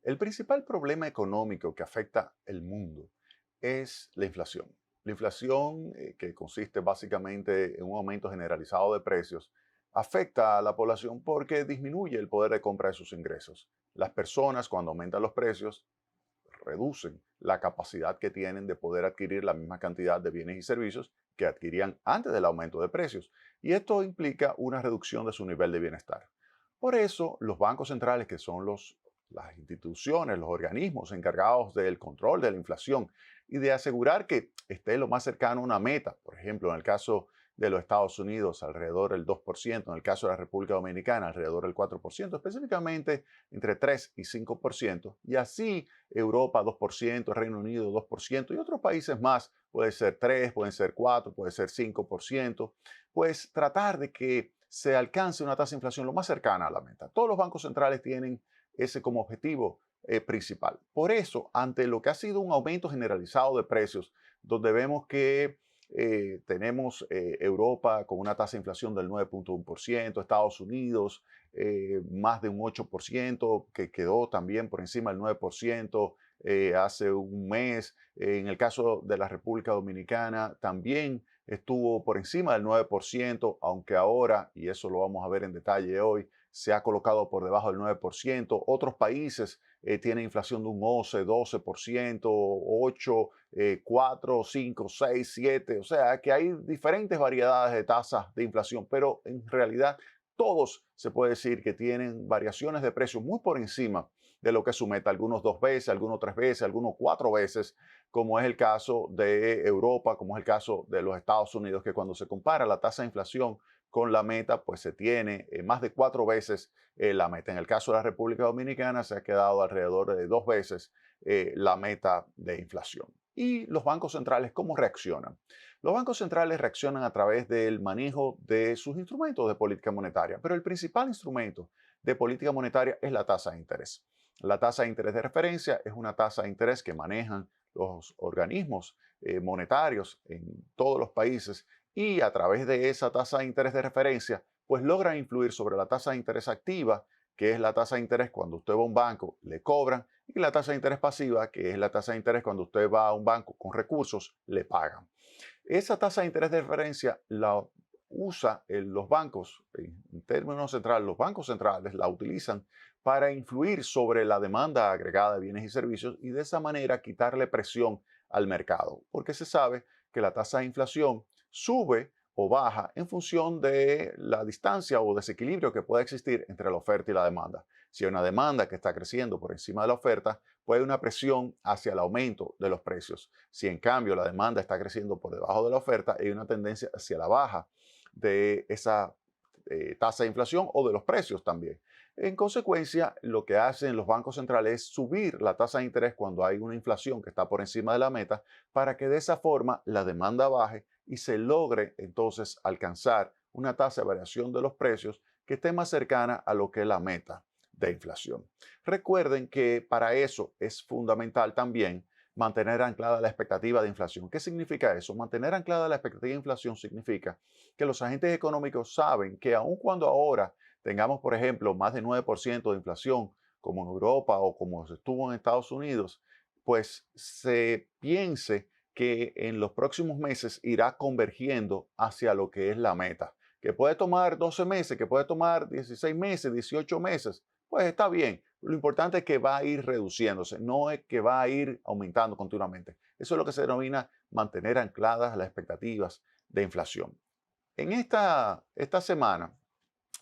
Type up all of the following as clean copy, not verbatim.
El principal problema económico que afecta el mundo es la inflación. La inflación, que consiste básicamente en un aumento generalizado de precios, afecta a la población porque disminuye el poder de compra de sus ingresos. Las personas, cuando aumentan los precios, reducen la capacidad que tienen de poder adquirir la misma cantidad de bienes y servicios que adquirían antes del aumento de precios. Y esto implica una reducción de su nivel de bienestar. Por eso, los bancos centrales, que son las instituciones, los organismos encargados del control de la inflación y de asegurar que esté lo más cercano a una meta, por ejemplo, en el caso de los Estados Unidos, alrededor del 2%, en el caso de la República Dominicana, alrededor del 4%, específicamente entre 3 y 5%, y así Europa 2%, Reino Unido 2%, y otros países más, puede ser 3, pueden ser 4, puede ser 5%, pues tratar de que se alcance una tasa de inflación lo más cercana a la meta. Todos los bancos centrales tienen ese como objetivo principal. Por eso, ante lo que ha sido un aumento generalizado de precios, donde vemos que tenemos Europa con una tasa de inflación del 9.1%, Estados Unidos más de un 8%, que quedó también por encima del 9% hace un mes. En el caso de la República Dominicana también estuvo por encima del 9%, aunque ahora, y eso lo vamos a ver en detalle hoy, se ha colocado por debajo del 9%. Otros países tienen inflación de un 11, 12%, 8, 4, 5, 6, 7. O sea, que hay diferentes variedades de tasas de inflación, pero en realidad todos se puede decir que tienen variaciones de precios muy por encima de lo que es su meta, algunos 2 veces, algunos 3 veces, algunos 4 veces, como es el caso de Europa, como es el caso de los Estados Unidos, que cuando se compara la tasa de inflación con la meta, pues se tiene más de 4 veces la meta. En el caso de la República Dominicana se ha quedado alrededor de 2 veces la meta de inflación. ¿Y los bancos centrales cómo reaccionan? Los bancos centrales reaccionan a través del manejo de sus instrumentos de política monetaria, pero el principal instrumento de política monetaria es la tasa de interés. La tasa de interés de referencia es una tasa de interés que manejan los organismos monetarios en todos los países y a través de esa tasa de interés de referencia, pues logran influir sobre la tasa de interés activa, que es la tasa de interés cuando usted va a un banco, le cobran, y la tasa de interés pasiva, que es la tasa de interés cuando usted va a un banco con recursos, le pagan. Esa tasa de interés de referencia la usa los bancos, en términos centrales, los bancos centrales la utilizan para influir sobre la demanda agregada de bienes y servicios y de esa manera quitarle presión al mercado, porque se sabe que la tasa de inflación sube o baja en función de la distancia o desequilibrio que pueda existir entre la oferta y la demanda. Si hay una demanda que está creciendo por encima de la oferta, puede haber una presión hacia el aumento de los precios. Si en cambio la demanda está creciendo por debajo de la oferta, hay una tendencia hacia la baja de esa tasa de inflación o de los precios también. En consecuencia, lo que hacen los bancos centrales es subir la tasa de interés cuando hay una inflación que está por encima de la meta para que de esa forma la demanda baje y se logre entonces alcanzar una tasa de variación de los precios que esté más cercana a lo que es la meta de inflación. Recuerden que para eso es fundamental también mantener anclada la expectativa de inflación. ¿Qué significa eso? Mantener anclada la expectativa de inflación significa que los agentes económicos saben que aun cuando ahora tengamos, por ejemplo, más de 9% de inflación, como en Europa o como estuvo en Estados Unidos, pues se piense que en los próximos meses irá convergiendo hacia lo que es la meta, que puede tomar 12 meses, que puede tomar 16 meses, 18 meses, pues está bien. Lo importante es que va a ir reduciéndose, no es que va a ir aumentando continuamente. Eso es lo que se denomina mantener ancladas las expectativas de inflación. En esta semana,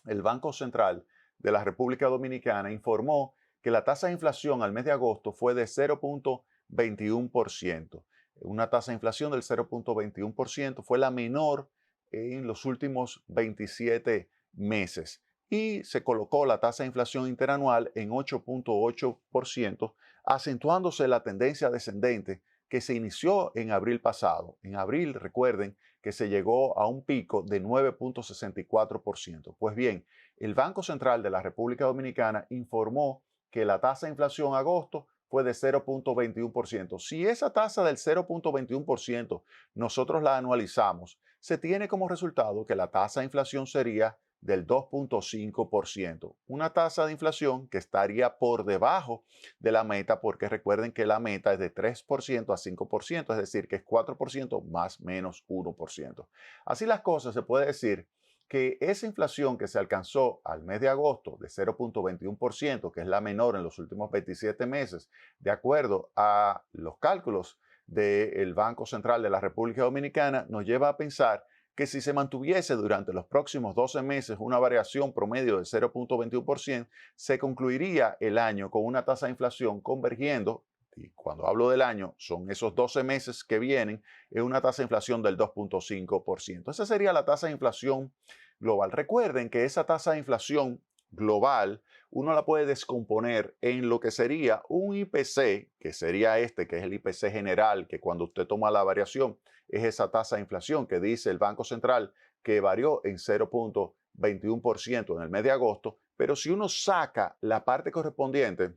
el Banco Central de la República Dominicana informó que la tasa de inflación al mes de agosto fue de 0.21%. Una tasa de inflación del 0.21% fue la menor en los últimos 27 meses y se colocó la tasa de inflación interanual en 8.8%, acentuándose la tendencia descendente que se inició en abril pasado. En abril, recuerden que se llegó a un pico de 9.64%. Pues bien, el Banco Central de la República Dominicana informó que la tasa de inflación agosto fue de 0.21%. Si esa tasa del 0.21% nosotros la anualizamos, se tiene como resultado que la tasa de inflación sería del 2.5%. Una tasa de inflación que estaría por debajo de la meta, porque recuerden que la meta es de 3% a 5%, es decir, que es 4% más menos 1%. Así las cosas, se puede decir que esa inflación que se alcanzó al mes de agosto de 0.21%, que es la menor en los últimos 27 meses, de acuerdo a los cálculos del Banco Central de la República Dominicana, nos lleva a pensar que si se mantuviese durante los próximos 12 meses una variación promedio de 0.21%, se concluiría el año con una tasa de inflación convergiendo, y cuando hablo del año, son esos 12 meses que vienen, en una tasa de inflación del 2.5%. Esa sería la tasa de inflación global. Recuerden que esa tasa de inflación global uno la puede descomponer en lo que sería un IPC, que sería que es el IPC general, que cuando usted toma la variación es esa tasa de inflación que dice el Banco Central que varió en 0.21% en el mes de agosto, pero si uno saca la parte correspondiente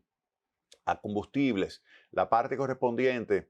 a combustibles, la parte correspondiente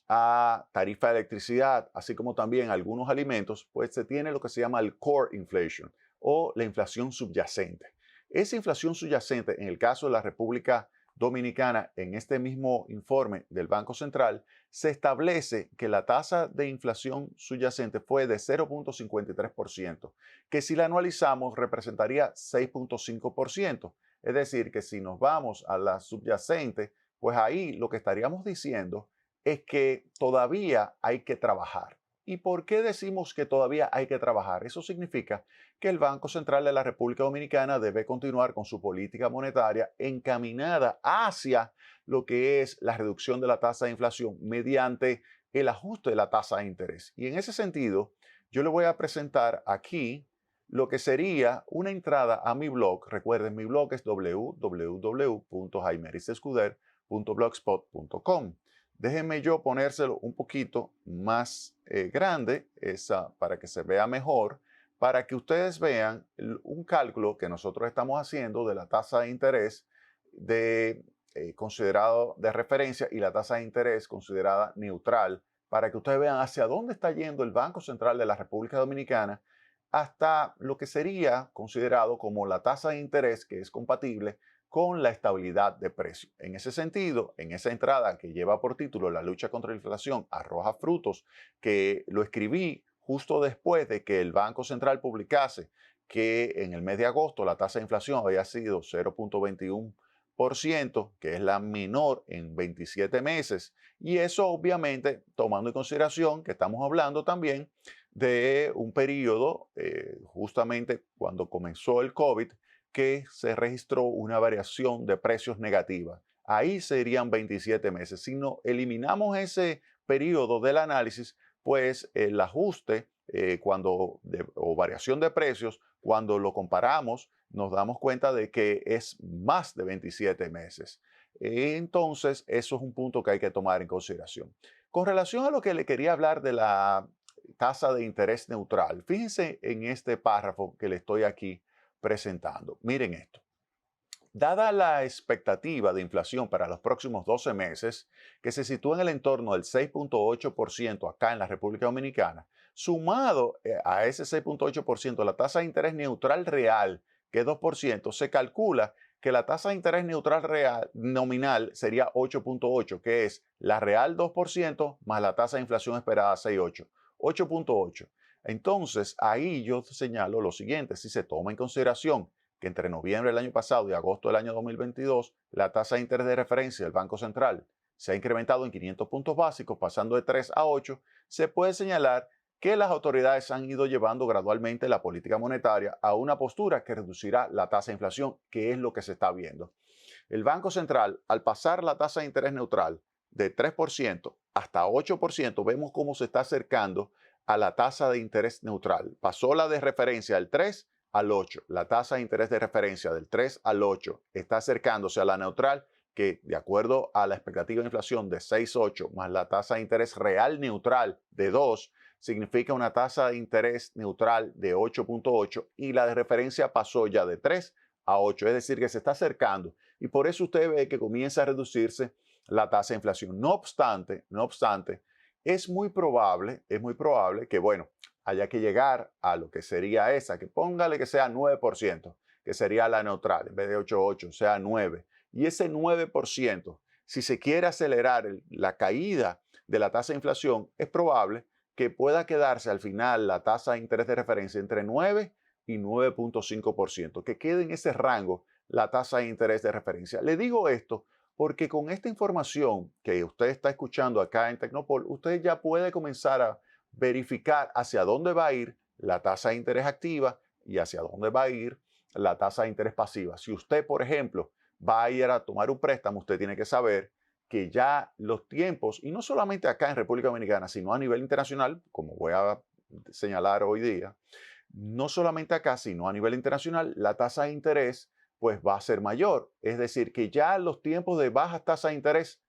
a tarifa de electricidad, así como también algunos alimentos, pues se tiene lo que se llama el core inflation o la inflación subyacente. Esa inflación subyacente, en el caso de la República Dominicana, en este mismo informe del Banco Central, se establece que la tasa de inflación subyacente fue de 0.53%, que si la anualizamos representaría 6.5%. Es decir, que si nos vamos a la subyacente, pues ahí lo que estaríamos diciendo es que todavía hay que trabajar. ¿Y por qué decimos que todavía hay que trabajar? Eso significa que el Banco Central de la República Dominicana debe continuar con su política monetaria encaminada hacia lo que es la reducción de la tasa de inflación mediante el ajuste de la tasa de interés. Y en ese sentido, yo le voy a presentar aquí lo que sería una entrada a mi blog. Recuerden, mi blog es www.jaimerisescuder.blogspot.com. Déjenme yo ponérselo un poquito más grande para que se vea mejor, para que ustedes vean un cálculo que nosotros estamos haciendo de la tasa de interés considerado de referencia y la tasa de interés considerada neutral, para que ustedes vean hacia dónde está yendo el Banco Central de la República Dominicana hasta lo que sería considerado como la tasa de interés que es compatible con la estabilidad de precio. En ese sentido, en esa entrada que lleva por título La lucha contra la inflación arroja frutos, que lo escribí justo después de que el Banco Central publicase que en el mes de agosto la tasa de inflación había sido 0.21%, que es la menor en 27 meses. Y eso obviamente tomando en consideración que estamos hablando también de un periodo, justamente cuando comenzó el COVID, que se registró una variación de precios negativa. Ahí serían 27 meses. Si no eliminamos ese periodo del análisis, pues el ajuste o variación de precios, cuando lo comparamos, nos damos cuenta de que es más de 27 meses. Entonces, eso es un punto que hay que tomar en consideración. Con relación a lo que le quería hablar de la tasa de interés neutral, fíjense en este párrafo que le estoy aquí presentando. Miren esto. Dada la expectativa de inflación para los próximos 12 meses, que se sitúa en el entorno del 6.8% acá en la República Dominicana, sumado a ese 6.8%, la tasa de interés neutral real, que es 2%, se calcula que la tasa de interés neutral real nominal sería 8.8, que es la real 2% más la tasa de inflación esperada 6.8, 8.8. Entonces, ahí yo señalo lo siguiente, si se toma en consideración que entre noviembre del año pasado y agosto del año 2022, la tasa de interés de referencia del Banco Central se ha incrementado en 500 puntos básicos, pasando de 3 a 8, se puede señalar que las autoridades han ido llevando gradualmente la política monetaria a una postura que reducirá la tasa de inflación, que es lo que se está viendo. El Banco Central, al pasar la tasa de interés neutral de 3% hasta 8%, vemos cómo se está acercando a la tasa de interés neutral. Pasó la de referencia del 3 al 8. La tasa de interés de referencia del 3 al 8 está acercándose a la neutral, que de acuerdo a la expectativa de inflación de 6,8 más la tasa de interés real neutral de 2, significa una tasa de interés neutral de 8.8 y la de referencia pasó ya de 3 a 8, es decir, que se está acercando y por eso usted ve que comienza a reducirse la tasa de inflación. No obstante, es muy probable que, bueno, haya que llegar a lo que sería esa, que póngale que sea 9%, que sería la neutral, en vez de 8,8, sea 9. Y ese 9%, si se quiere acelerar la caída de la tasa de inflación, es probable que pueda quedarse al final la tasa de interés de referencia entre 9 y 9,5%, que quede en ese rango la tasa de interés de referencia. Le digo esto porque con esta información que usted está escuchando acá en Tecnopol, usted ya puede comenzar a verificar hacia dónde va a ir la tasa de interés activa y hacia dónde va a ir la tasa de interés pasiva. Si usted, por ejemplo, va a ir a tomar un préstamo, usted tiene que saber que ya los tiempos, y no solamente acá en República Dominicana, sino a nivel internacional, como voy a señalar hoy día, no solamente acá, sino a nivel internacional, la tasa de interés pues va a ser mayor. Es decir, que ya los tiempos de bajas tasas de interés,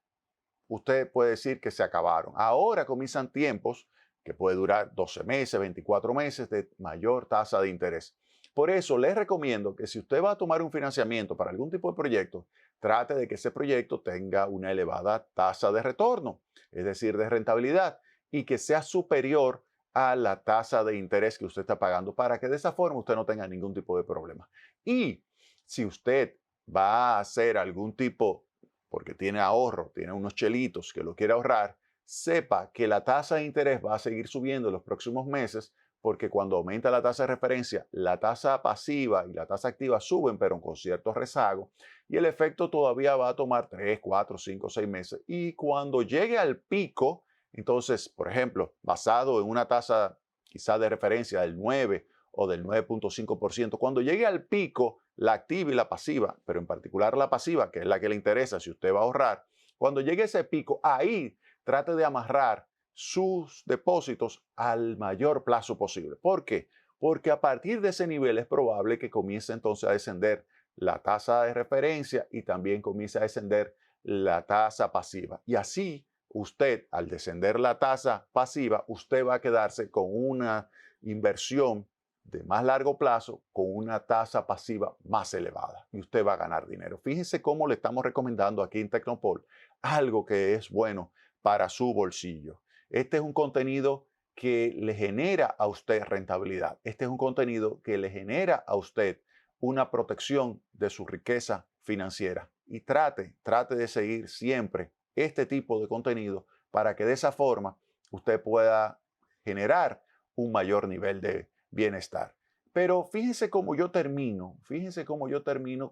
usted puede decir que se acabaron. Ahora comienzan tiempos que puede durar 12 meses, 24 meses de mayor tasa de interés. Por eso les recomiendo que si usted va a tomar un financiamiento para algún tipo de proyecto, trate de que ese proyecto tenga una elevada tasa de retorno, es decir, de rentabilidad, y que sea superior a la tasa de interés que usted está pagando para que de esa forma usted no tenga ningún tipo de problema. Y si usted va a hacer algún tipo, porque tiene ahorro, tiene unos chelitos que lo quiere ahorrar, sepa que la tasa de interés va a seguir subiendo en los próximos meses, porque cuando aumenta la tasa de referencia, la tasa pasiva y la tasa activa suben, pero con cierto rezago, y el efecto todavía va a tomar 3, 4, 5, 6 meses. Y cuando llegue al pico, entonces, por ejemplo, basado en una tasa quizá de referencia del 9 o del 9,5%, cuando llegue al pico, la activa y la pasiva, pero en particular la pasiva, que es la que le interesa si usted va a ahorrar, cuando llegue a ese pico, ahí trate de amarrar sus depósitos al mayor plazo posible. ¿Por qué? Porque a partir de ese nivel es probable que comience entonces a descender la tasa de referencia y también comience a descender la tasa pasiva. Y así usted, al descender la tasa pasiva, usted va a quedarse con una inversión de más largo plazo con una tasa pasiva más elevada y usted va a ganar dinero. Fíjense cómo le estamos recomendando aquí en Tecnopol algo que es bueno para su bolsillo. Este es un contenido que le genera a usted rentabilidad. Este es un contenido que le genera a usted una protección de su riqueza financiera. Y trate de seguir siempre este tipo de contenido para que de esa forma usted pueda generar un mayor nivel de bienestar. Pero fíjense cómo yo termino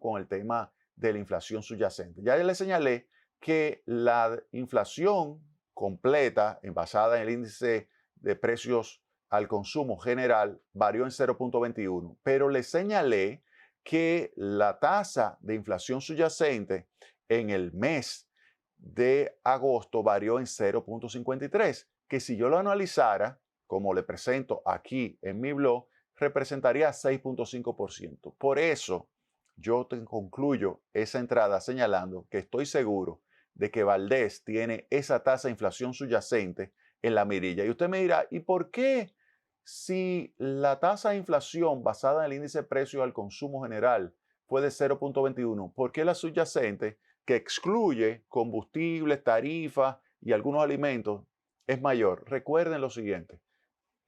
con el tema de la inflación subyacente. Ya le señalé que la inflación completa, basada en el índice de precios al consumo general, varió en 0,21, pero le señalé que la tasa de inflación subyacente en el mes de agosto varió en 0,53, que si yo lo analizara, como le presento aquí en mi blog, representaría 6,5%. Por eso, yo concluyo esa entrada señalando que estoy seguro de que Valdés tiene esa tasa de inflación subyacente en la mirilla. Y usted me dirá, ¿y por qué si la tasa de inflación basada en el índice de precios al consumo general fue de 0,21, por qué la subyacente, que excluye combustibles, tarifas y algunos alimentos, es mayor? Recuerden lo siguiente,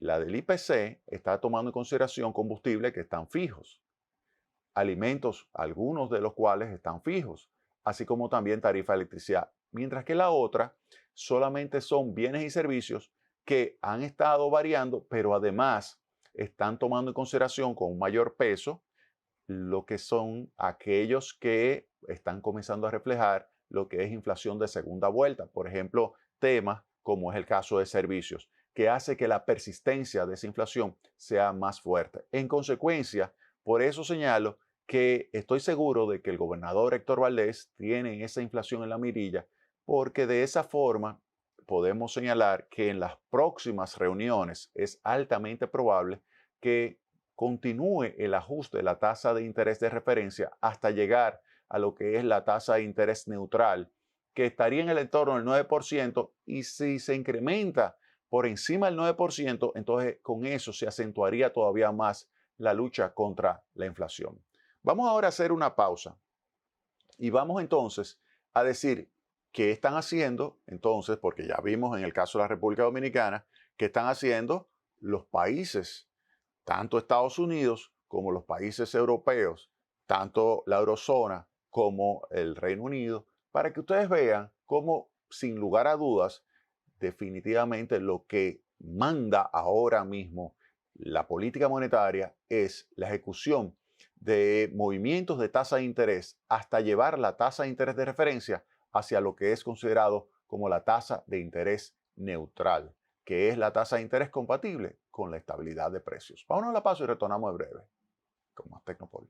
la del IPC está tomando en consideración combustibles que están fijos, alimentos, algunos de los cuales están fijos, así como también tarifa de electricidad, mientras que la otra solamente son bienes y servicios que han estado variando, pero además están tomando en consideración con un mayor peso lo que son aquellos que están comenzando a reflejar lo que es inflación de segunda vuelta. Por ejemplo, temas como es el caso de servicios, que hace que la persistencia de esa inflación sea más fuerte. En consecuencia, por eso señalo que estoy seguro de que el gobernador Héctor Valdés tiene esa inflación en la mirilla, porque de esa forma podemos señalar que en las próximas reuniones es altamente probable que continúe el ajuste de la tasa de interés de referencia hasta llegar a lo que es la tasa de interés neutral, que estaría en el entorno del 9%, y si se incrementa por encima del 9%, entonces con eso se acentuaría todavía más la lucha contra la inflación. Vamos ahora a hacer una pausa y vamos entonces a decir qué están haciendo entonces, porque ya vimos en el caso de la República Dominicana, qué están haciendo los países, tanto Estados Unidos como los países europeos, tanto la eurozona como el Reino Unido, para que ustedes vean cómo, sin lugar a dudas, definitivamente lo que manda ahora mismo la política monetaria es la ejecución de movimientos de tasa de interés hasta llevar la tasa de interés de referencia hacia lo que es considerado como la tasa de interés neutral, que es la tasa de interés compatible con la estabilidad de precios. Vámonos a la pausa y retornamos en breve con más Tecnopol.